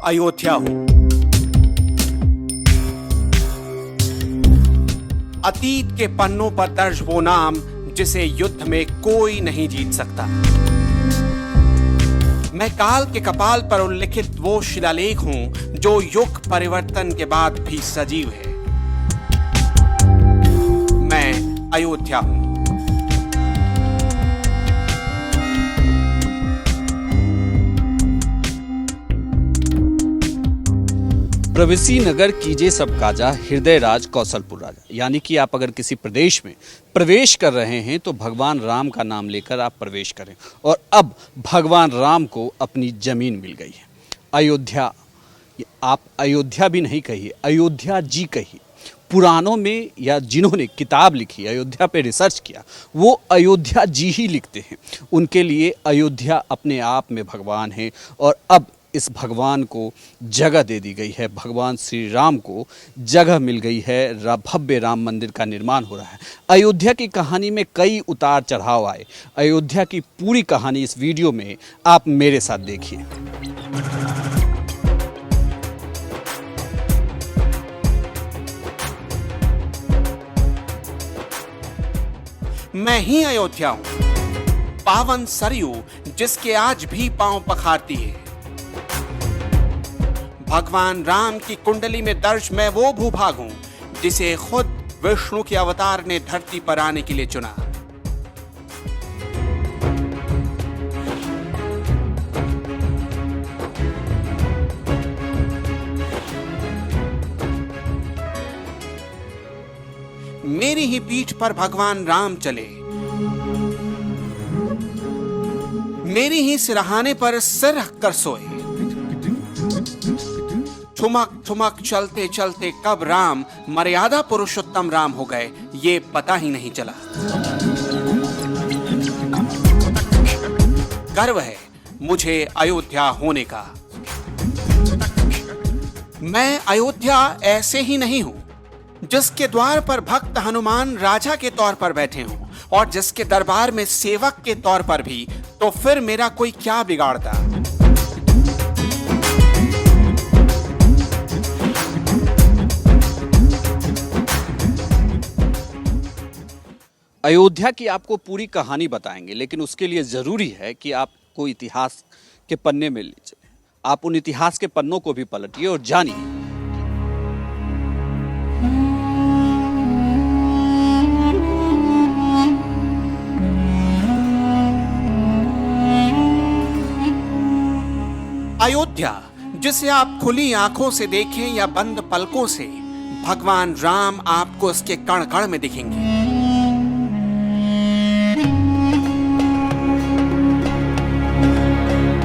अयोध्या हूं। अतीत के पन्नों पर दर्ज वो नाम जिसे युद्ध में कोई नहीं जीत सकता। मैं काल के कपाल पर उल्लिखित वो शिलालेख हूं जो युग परिवर्तन के बाद भी सजीव है। मैं अयोध्या हूं। प्रवेशी नगर कीजे सब काजा, हृदय राज कौशलपुर राजा। यानी कि आप अगर किसी प्रदेश में प्रवेश कर रहे हैं तो भगवान राम का नाम लेकर आप प्रवेश करें। और अब भगवान राम को अपनी जमीन मिल गई है, अयोध्या। आप अयोध्या भी नहीं कहिए, अयोध्या जी कहिए। पुराणों में या जिन्होंने किताब लिखी, अयोध्या पे रिसर्च किया, वो अयोध्या जी ही लिखते हैं। उनके लिए अयोध्या अपने आप में भगवान है। और अब इस भगवान को जगह दे दी गई है, भगवान श्री राम को जगह मिल गई है। भव्य राम मंदिर का निर्माण हो रहा है। अयोध्या की कहानी में कई उतार चढ़ाव आए। अयोध्या की पूरी कहानी इस वीडियो में आप मेरे साथ देखिए। मैं ही अयोध्या हूं, पावन सरयू जिसके आज भी पांव पखारती है। भगवान राम की कुंडली में दर्ज मैं वो भूभाग हूं जिसे खुद विष्णु के अवतार ने धरती पर आने के लिए चुना। मेरी ही पीठ पर भगवान राम चले, मेरी ही सिरहाने पर सिर रखकर सोए। ठुमक ठुमक चलते चलते कब राम मर्यादा पुरुषोत्तम राम हो गए ये पता ही नहीं चला। गर्व है मुझे अयोध्या होने का। मैं अयोध्या ऐसे ही नहीं हूं जिसके द्वार पर भक्त हनुमान राजा के तौर पर बैठे हों और जिसके दरबार में सेवक के तौर पर भी, तो फिर मेरा कोई क्या बिगाड़ता। अयोध्या की आपको पूरी कहानी बताएंगे, लेकिन उसके लिए ज़रूरी है कि आपको इतिहास के पन्ने में लीजिए। आप उन इतिहास के पन्नों को भी पलटिए और जानिए। अयोध्या जिसे आप खुली आंखों से देखें या बंद पलकों से, भगवान राम आपको इसके कण कण में दिखेंगे।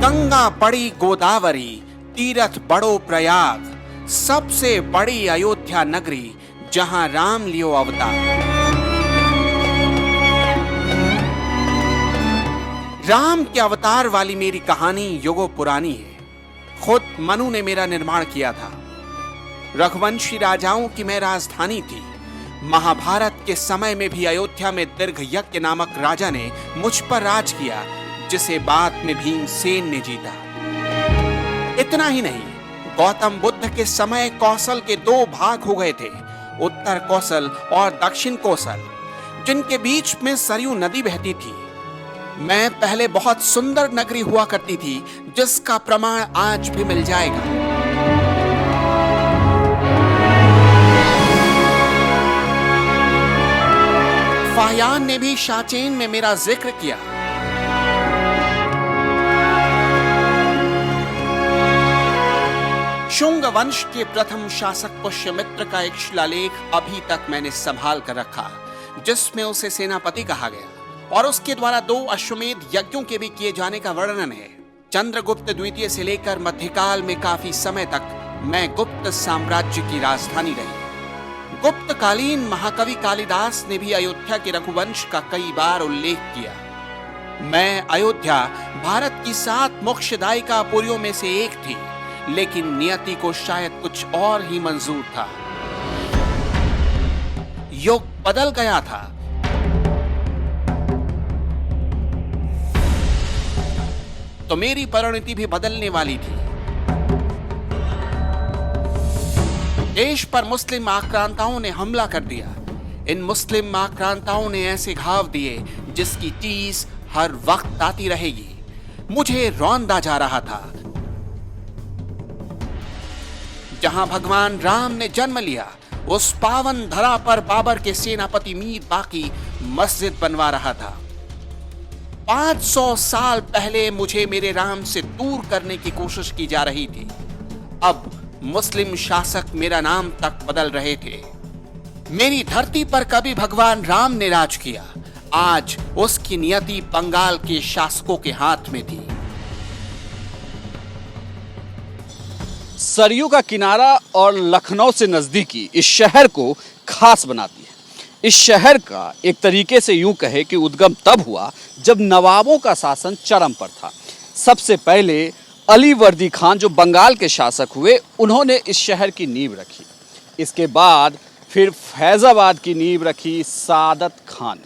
गंगा बड़ी गोदावरी, तीरथ बड़ो प्रयाग, सबसे बड़ी अयोध्या नगरी जहां राम लियो अवतार। राम के अवतार वाली मेरी कहानी युगों पुरानी है। खुद मनु ने मेरा निर्माण किया था। रघुवंशी राजाओं की मैं राजधानी थी। महाभारत के समय में भी अयोध्या में दीर्घयज्ञ नामक राजा ने मुझ पर राज किया, जिसे बाद में भीमसेन ने जीता। इतना ही नहीं, गौतम बुद्ध के समय कौशल के दो भाग हो गए थे, उत्तर कौशल और दक्षिण कौशल, जिनके बीच में सरयू नदी बहती थी। मैं पहले बहुत सुंदर नगरी हुआ करती थी, जिसका प्रमाण आज भी मिल जाएगा। फाहियान ने भी शाचेन में मेरा जिक्र किया। शुंग वंश के प्रथम शासक पुष्यमित्र का एक शिलालेख अभी तक मैंने संभाल कर रखा, जिसमें उसे सेनापति कहा गया और उसके द्वारा 2 अश्वमेध यज्ञों के भी किए जाने का वर्णन है। चंद्रगुप्त द्वितीय से लेकर मध्यकाल में काफी समय तक मैं गुप्त साम्राज्य की राजधानी रही। गुप्तकालीन महाकवि कालिदास ने भी अयोध्या के रघुवंश का कई बार उल्लेख किया। मैं अयोध्या भारत की 7 मोक्षदायिका में से एक थी, लेकिन नियति को शायद कुछ और ही मंजूर था। युग बदल गया था। तो मेरी परिणति भी बदलने वाली थी। देश पर मुस्लिम आक्रांताओं ने हमला कर दिया। इन मुस्लिम आक्रांताओं ने ऐसे घाव दिए जिसकी टीस हर वक्त आती रहेगी। मुझे रौंदा जा रहा था। जहां भगवान राम ने जन्म लिया, उस पावन धरा पर बाबर के सेनापति मीर बाकी मस्जिद बनवा रहा था। 500 साल पहले मुझे मेरे राम से दूर करने की कोशिश की जा रही थी। अब मुस्लिम शासक मेरा नाम तक बदल रहे थे। मेरी धरती पर कभी भगवान राम ने राज किया, आज उसकी नियति बंगाल के शासकों के हाथ में थी। सरयू का किनारा और लखनऊ से नजदीकी इस शहर को खास बनाती है। इस शहर का एक तरीके से यूं कहे कि उद्गम तब हुआ जब नवाबों का शासन चरम पर था। सबसे पहले अली वर्दी खान जो बंगाल के शासक हुए, उन्होंने इस शहर की नींव रखी। इसके बाद फिर फैजाबाद की नींव रखी सादत खान।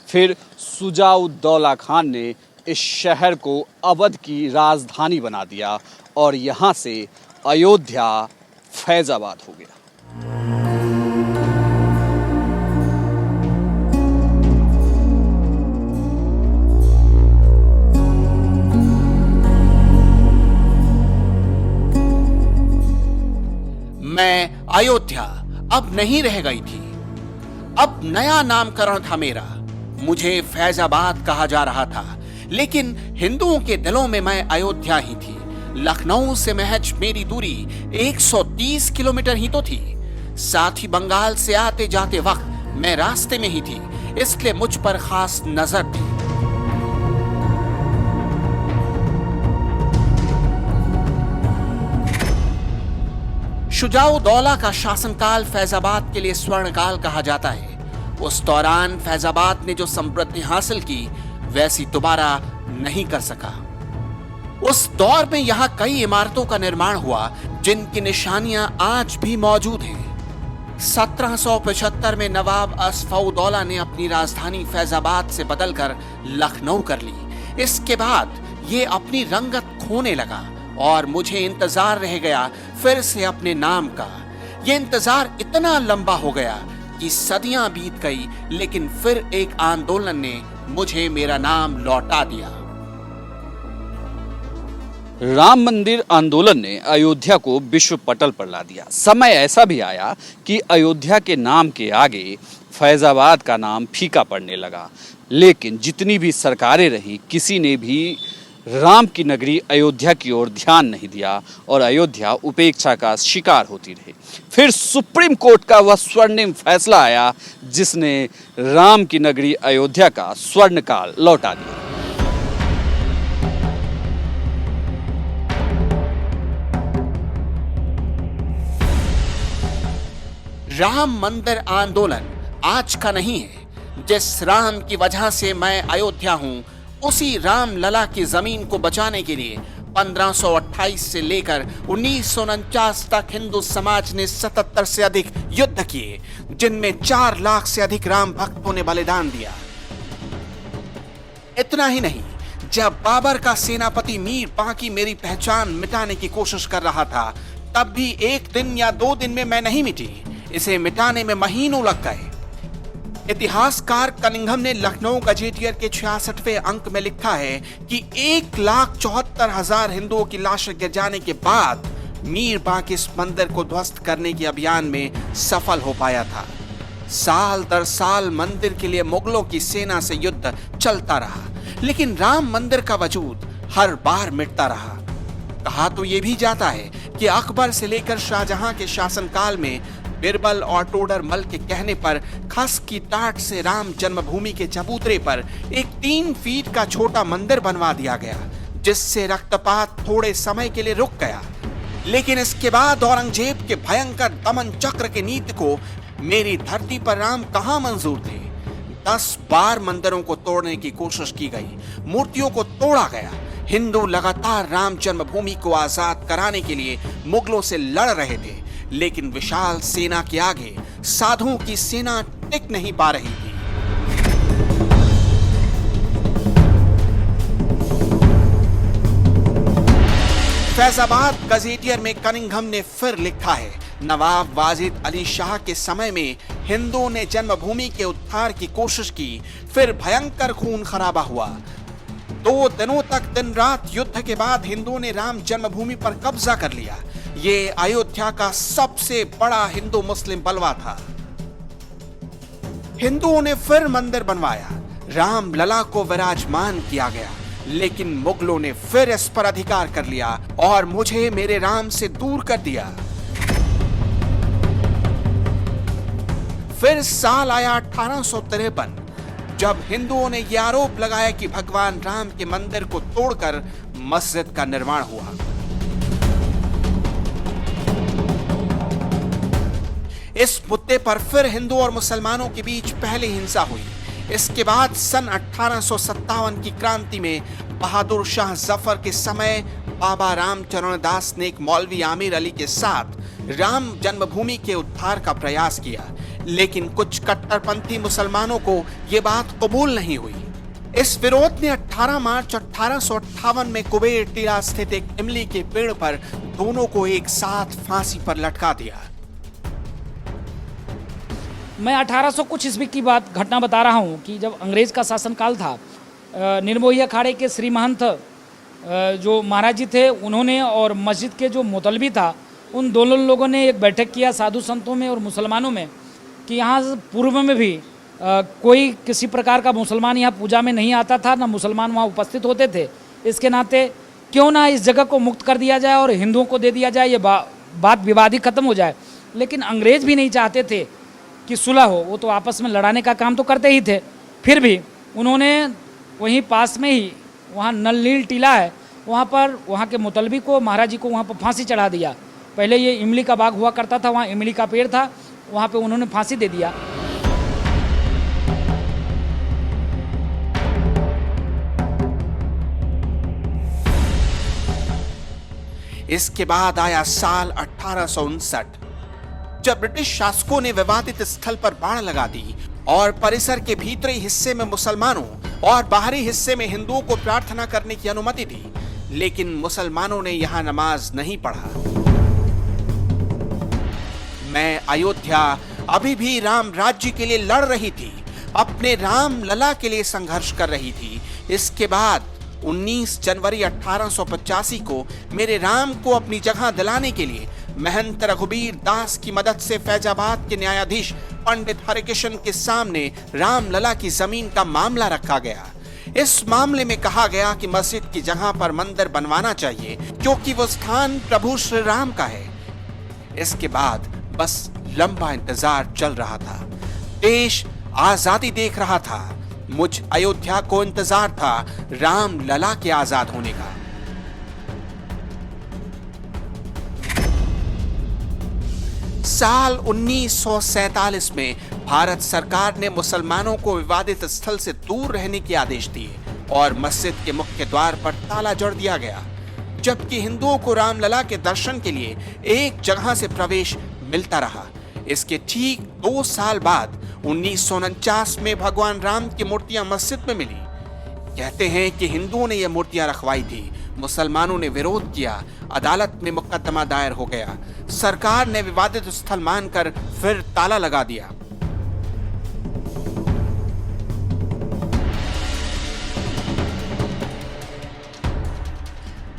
फिर सुजाउद्दौला खान ने इस शहर को अवध की राजधानी बना दिया और यहाँ से अयोध्या फैजाबाद हो गया। मैं अयोध्या अब नहीं रह गई थी। अब नया नामकरण था मेरा। मुझे फैजाबाद कहा जा रहा था, लेकिन हिंदुओं के दिलों में मैं अयोध्या ही थी। लखनऊ से महज मेरी दूरी 130 किलोमीटर ही तो थी। साथ ही बंगाल से आते जाते वक्त मैं रास्ते में ही थी, इसलिए मुझ पर खास नजर थी। शुजाउद्दौला का शासनकाल फैजाबाद के लिए स्वर्णकाल कहा जाता है। उस दौरान फैजाबाद ने जो समृद्धि हासिल की, वैसी दोबारा नहीं कर सका। उस दौर में यहां कई इमारतों का निर्माण हुआ जिनकी निशानियां आज भी मौजूद हैं। 1775 में नवाब असफउद्दौला ने अपनी राजधानी फैजाबाद से बदलकर लखनऊ कर ली। इसके बाद ये अपनी रंगत खोने लगा और मुझे इंतजार रह गया फिर से अपने नाम का। ये इंतजार इतना लंबा हो गया कि सदियां बीत गई, लेकिन फिर एक आंदोलन ने मुझे मेरा नाम लौटा दिया। राम मंदिर आंदोलन ने अयोध्या को विश्व पटल पर ला दिया। समय ऐसा भी आया कि अयोध्या के नाम के आगे फैजाबाद का नाम फीका पड़ने लगा। लेकिन जितनी भी सरकारें रही, किसी ने भी राम की नगरी अयोध्या की ओर ध्यान नहीं दिया और अयोध्या उपेक्षा का शिकार होती रही। फिर सुप्रीम कोर्ट का वह स्वर्णिम फैसला आया जिसने राम की नगरी अयोध्या का स्वर्णकाल लौटा दिया। राम मंदिर आंदोलन आज का नहीं है। जिस राम की वजह से मैं अयोध्या हूं, उसी राम लला की जमीन को बचाने के लिए 1528 से लेकर 1949 तक हिंदू समाज ने 77 से अधिक युद्ध किए, जिनमें 4 लाख से अधिक राम भक्तों ने बलिदान दिया। इतना ही नहीं, जब बाबर का सेनापति मीर बाकी मेरी पहचान मिटाने की कोशिश कर रहा था, तब भी 1 दिन या 2 दिन में मैं नहीं मिटी। इसे मिटाने में महीनों लग गए। इतिहासकार कनिंघम ने लखनऊ गजेटियर के 66वें अंक में लिखा है कि 1,74,000 हिंदुओं की लाशें गिर जाने के बाद मीर बाकी इस मंदिर को ध्वस्त करने के अभियान में सफल हो पाया था। साल दर साल मंदिर के लिए मुगलों की सेना से युद्ध चलता रहा, लेकिन राम मंदिर का वजूद हर बार मिटता रहा। कहा तो यह भी जाता है कि अकबर से लेकर शाहजहां के शासनकाल में बिरबल और टोडरमल के कहने पर खस की टाट से राम जन्मभूमि के चबूतरे पर एक 3 फीट का छोटा मंदिर बनवा दिया गया, जिससे रक्तपात थोड़े समय के लिए रुक गया। लेकिन इसके बाद औरंगजेब के भयंकर दमन चक्र के नीति को मेरी धरती पर राम कहां मंजूर थे। 10 बार मंदिरों को तोड़ने की कोशिश की गई, मूर्तियों को तोड़ा गया। हिंदू लगातार राम जन्मभूमि को आजाद कराने के लिए मुगलों से लड़ रहे थे, लेकिन विशाल सेना के आगे साधुओं की सेना टिक नहीं पा रही थी। फैजाबाद गजेटियर में कनिंघम ने फिर लिखा है, नवाब वाजिद अली शाह के समय में हिंदुओं ने जन्मभूमि के उद्धार की कोशिश की, फिर भयंकर खून खराबा हुआ। 2 दिनों तक दिन रात युद्ध के बाद हिंदुओं ने राम जन्मभूमि पर कब्जा कर लिया। ये अयोध्या का सबसे बड़ा हिंदू मुस्लिम बलवा था। हिंदुओं ने फिर मंदिर बनवाया, राम लला को विराजमान किया गया, लेकिन मुगलों ने फिर इस पर अधिकार कर लिया और मुझे मेरे राम से दूर कर दिया। फिर साल आया 1853, जब हिंदुओं ने यह आरोप लगाया कि भगवान राम के मंदिर को तोड़कर मस्जिद का निर्माण हुआ। इस मुद्दे पर फिर हिंदू और मुसलमानों के बीच पहली हिंसा हुई। इसके बाद सन 1857 की क्रांति में बहादुर शाह जफर के समय बाबा रामचरण दास ने एक मौलवी आमिर अली के साथ राम जन्मभूमि के उद्धार का प्रयास किया, लेकिन कुछ कट्टरपंथी मुसलमानों को यह बात कबूल नहीं हुई। इस विरोध ने 18 मार्च 1858 में कुबेर टीला स्थित एक इमली के पेड़ पर दोनों को एक साथ फांसी पर लटका दिया। मैं 1800 कुछ ईस्वी की घटना बता रहा हूँ कि जब अंग्रेज का शासनकाल था, निर्मोही अखाड़े के श्री महंत जो महाराज जी थे, उन्होंने और मस्जिद के जो मुतलबी था, उन दोनों लोगों ने एक बैठक किया साधु संतों में और मुसलमानों में कि यहाँ पूर्व में भी कोई किसी प्रकार का मुसलमान यहाँ पूजा में नहीं आता था, ना मुसलमान वहाँ उपस्थित होते थे। इसके नाते क्यों ना इस जगह को मुक्त कर दिया जाए और हिंदुओं को दे दिया जाए, ये बात विवाद ही खत्म हो जाए। लेकिन अंग्रेज भी नहीं चाहते थे कि सुलह हो, वो तो आपस में लड़ाने का काम तो करते ही थे। फिर भी उन्होंने वहीं पास में ही वहाँ नलनील टीला है, वहाँ पर वहाँ के मुतलबी को, महाराज जी को वहाँ पर फांसी चढ़ा दिया। पहले ये इमली का बाग हुआ करता था, वहाँ इमली का पेड़ था, वहाँ पे उन्होंने फांसी दे दिया। इसके बाद आया साल 1859, जब ब्रिटिश शासकों ने विवादित स्थल पर बाड़ लगा दी और परिसर के भीतरी हिस्से में मुसलमानों और बाहरी हिस्से में हिंदुओं को प्रार्थना करने की अनुमति दी, लेकिन मुसलमानों ने यहां नमाज नहीं पढ़ा। मैं अयोध्या अभी भी राम राज्य के लिए लड़ रही थी, अपने राम लला के लिए संघर्ष कर रही थी। इसके बाद 19 जनवरी 1885 को मेरे राम को अपनी जगह दिलाने के लिए महंत रघुबीर दास की मदद से फैजाबाद के न्यायाधीश पंडित हरिकिशन के सामने राम लला की जमीन का मामला रखा गया। इस मामले में कहा गया कि मस्जिद की जगह पर मंदिर बनवाना चाहिए, क्योंकि वो स्थान प्रभु श्री राम का है। इसके बाद बस लंबा इंतजार चल रहा था। देश आजादी देख रहा था। मुझ अयोध्या को इंतजार था राम लला के आजाद होने का। साल 1947 में भारत सरकार ने मुसलमानों को विवादित स्थल से दूर रहने के आदेश दिए और मस्जिद के मुख्य द्वार पर ताला जड़ दिया गया, जबकि हिंदुओं को रामलला के दर्शन के लिए एक जगह से प्रवेश मिलता रहा। इसके ठीक 2 साल बाद 1949 में भगवान राम की मूर्तियां मस्जिद में मिली। कहते हैं कि हिंदुओं ने यह मूर्तियां रखवाई थी, मुसलमानों ने विरोध किया, अदालत में मुकदमा दायर हो गया। सरकार ने विवादित स्थल मानकर फिर ताला लगा दिया।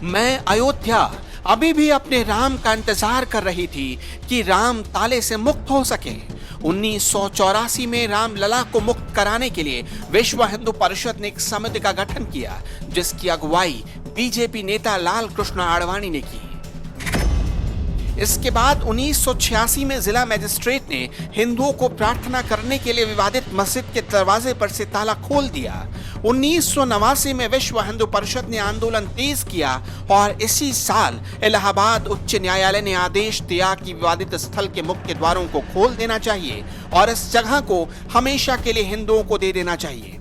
मैं अयोध्या अभी भी अपने राम का इंतजार कर रही थी कि राम ताले से मुक्त हो सके। 1984 में रामलला को मुक्त कराने के लिए विश्व हिंदू परिषद ने एक समिति का गठन किया, जिसकी अगुवाई बीजेपी नेता लाल कृष्ण आडवाणी ने की। इसके बाद 1986 में जिला मजिस्ट्रेट ने हिंदुओं को प्रार्थना करने के लिए विवादित मस्जिद के दरवाजे पर से ताला खोल दिया। 1989 में विश्व हिंदू परिषद ने आंदोलन तेज किया और इसी साल इलाहाबाद उच्च न्यायालय ने आदेश दिया कि विवादित स्थल के मुख्य द्वारों को खोल देना चाहिए और इस जगह को हमेशा के लिए हिंदुओं को दे देना चाहिए।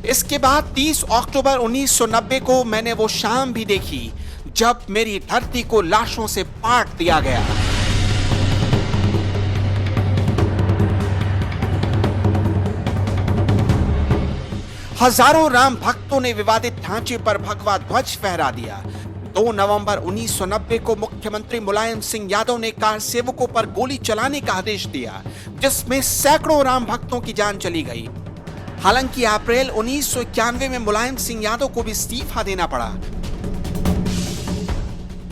इसके बाद 30 अक्टूबर 1990 को मैंने वो शाम भी देखी जब मेरी धरती को लाशों से पाट दिया गया। हजारों राम भक्तों ने विवादित ढांचे पर भगवा ध्वज फहरा दिया। 2 नवंबर 1990 को मुख्यमंत्री मुलायम सिंह यादव ने कार सेवकों पर गोली चलाने का आदेश दिया, जिसमें सैकड़ों राम भक्तों की जान चली गई। हालांकि अप्रैल 1991 में मुलायम सिंह यादव को भी इस्तीफा देना पड़ा।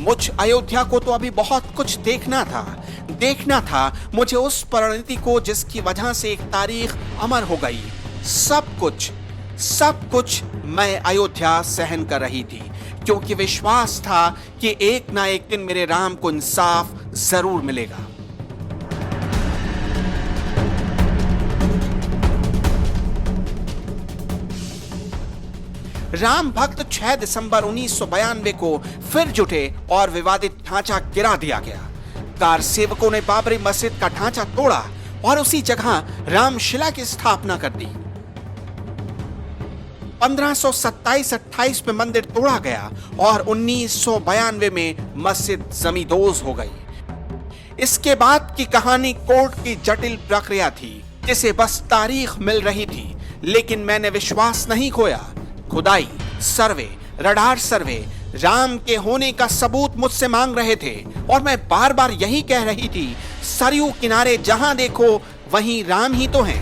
मुझ अयोध्या को तो अभी बहुत कुछ देखना था मुझे उस परिणति को जिसकी वजह से एक तारीख अमर हो गई। सब कुछ मैं अयोध्या सहन कर रही थी, क्योंकि विश्वास था कि एक ना एक दिन मेरे राम को इंसाफ जरूर मिलेगा। राम भक्त 6 दिसंबर 1992 को फिर जुटे और विवादित ढांचा गिरा दिया गया। कार सेवकों ने बाबरी मस्जिद का ढांचा तोड़ा और उसी जगह रामशिला की स्थापना कर दी। 1527-28 में मंदिर तोड़ा गया और 1992 में मस्जिद जमींदोज हो गई। इसके बाद की कहानी कोर्ट की जटिल प्रक्रिया थी, जिसे बस तारीख मिल रही थी, लेकिन मैंने विश्वास नहीं खोया। खुदाई, सर्वे, रडार सर्वे राम के होने का सबूत मुझसे मांग रहे थे और मैं बार बार यही कह रही थी, सरयू किनारे जहां देखो वहीं राम ही तो हैं।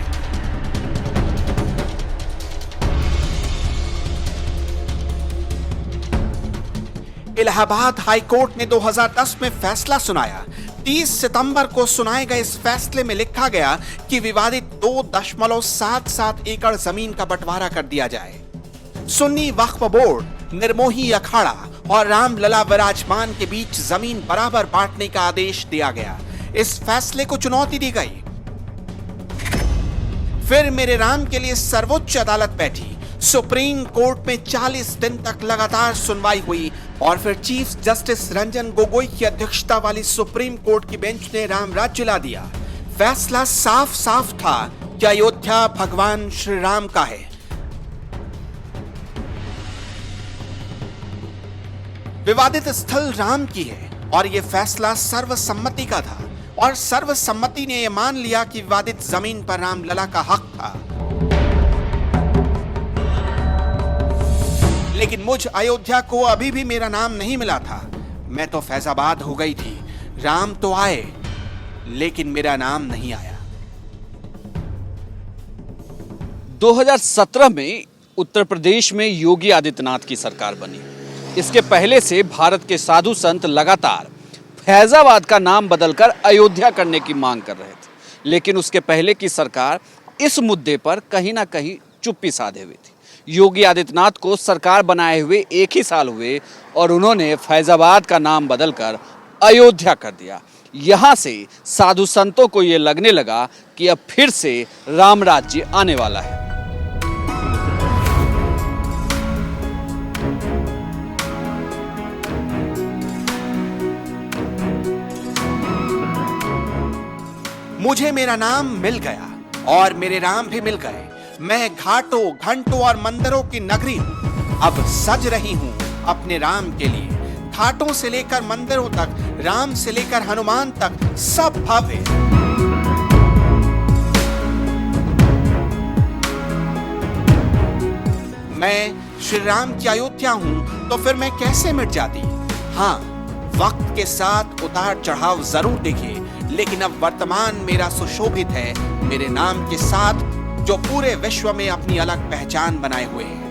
इलाहाबाद हाई कोर्ट ने 2010 में फैसला सुनाया। 30 सितंबर को सुनाए गए इस फैसले में लिखा गया कि विवादित 2.77 एकड़ जमीन का बंटवारा कर दिया जाए। सुन्नी वक्फ बोर्ड, निर्मोही अखाड़ा और रामलला विराजमान के बीच जमीन बराबर बांटने का आदेश दिया गया। इस फैसले को चुनौती दी गई। फिर मेरे राम के लिए सर्वोच्च अदालत बैठी। सुप्रीम कोर्ट में 40 दिन तक लगातार सुनवाई हुई और फिर चीफ जस्टिस रंजन गोगोई की अध्यक्षता वाली सुप्रीम कोर्ट की बेंच ने राम राज्य ला दिया। फैसला साफ साफ था कि अयोध्या भगवान श्री राम का है। विवादित स्थल राम की है और यह फैसला सर्वसम्मति का था और सर्वसम्मति ने यह मान लिया कि विवादित जमीन पर रामलला का हक था। लेकिन मुझ अयोध्या को अभी भी मेरा नाम नहीं मिला था। मैं तो फैजाबाद हो गई थी। राम तो आए, लेकिन मेरा नाम नहीं आया। 2017 में उत्तर प्रदेश में योगी आदित्यनाथ की सरकार बनी। इसके पहले से भारत के साधु संत लगातार फैजाबाद का नाम बदलकर अयोध्या करने की मांग कर रहे थे, लेकिन उसके पहले की सरकार इस मुद्दे पर कहीं ना कहीं चुप्पी साधे हुई थी। योगी आदित्यनाथ को सरकार बनाए हुए 1 ही साल हुए और उन्होंने फैजाबाद का नाम बदलकर अयोध्या कर दिया। यहाँ से साधु संतों को ये लगने लगा कि अब फिर से राम राज्य आने वाला है। मुझे मेरा नाम मिल गया और मेरे राम भी मिल गए। मैं घाटों, घंटों और मंदिरों की नगरी हूं। अब सज रही हूं अपने राम के लिए। घाटों से लेकर मंदिरों तक, राम से लेकर हनुमान तक, सब भव्य। मैं श्री राम की अयोध्या हूं, तो फिर मैं कैसे मिट जाती? हाँ, वक्त के साथ उतार चढ़ाव जरूर दिखे, लेकिन अब वर्तमान मेरा सुशोभित है मेरे नाम के साथ, जो पूरे विश्व में अपनी अलग पहचान बनाए हुए हैं।